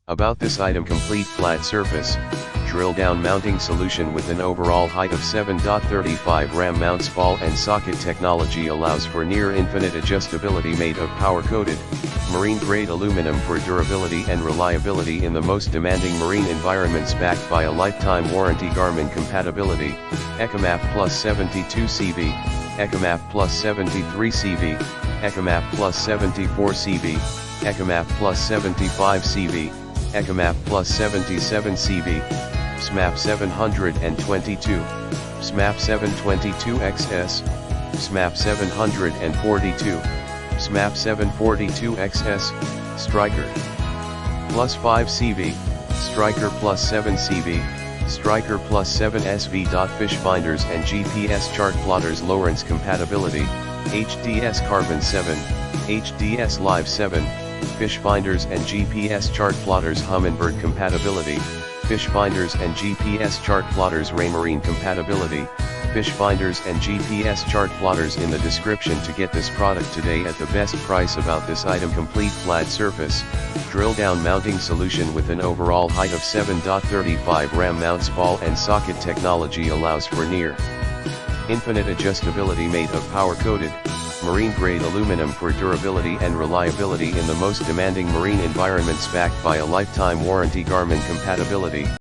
About this item: complete flat surface, drill down mounting solution with an overall height of 7.35 RAM. Mounts ball and socket technology allows for near infinite adjustability. Made of power coated, marine grade aluminum for durability and reliability in the most demanding marine environments. Backed by a lifetime warranty. Garmin compatibility: ECHOMAP Plus 72 CV, ECHOMAP Plus 73 CV, ECHOMAP Plus 74 CV, ECHOMAP Plus 75 CV, ECHOMAP Plus 77 CV, SMAP 722, SMAP 722 XS, SMAP 742, SMAP 742 XS, Striker Plus 5 CV, Striker Plus 7 CV, Striker Plus 7 SV. Fish finders and GPS chart plotters. Lowrance compatibility: HDS Carbon 7, HDS Live 7, fish finders and GPS chart plotters. Humminbird compatibility: fish finders and GPS chart plotters. Marine compatibility: fish finders and GPS chart plotters. In the description to get this product today at the best price. About this item: complete flat surface, drill down mounting solution with an overall height of 7.35 RAM. Mounts ball and socket technology allows for near infinite adjustability. Made of power coated, marine grade aluminum for durability and reliability in the most demanding marine environments. Backed by a lifetime warranty. Garmin compatibility.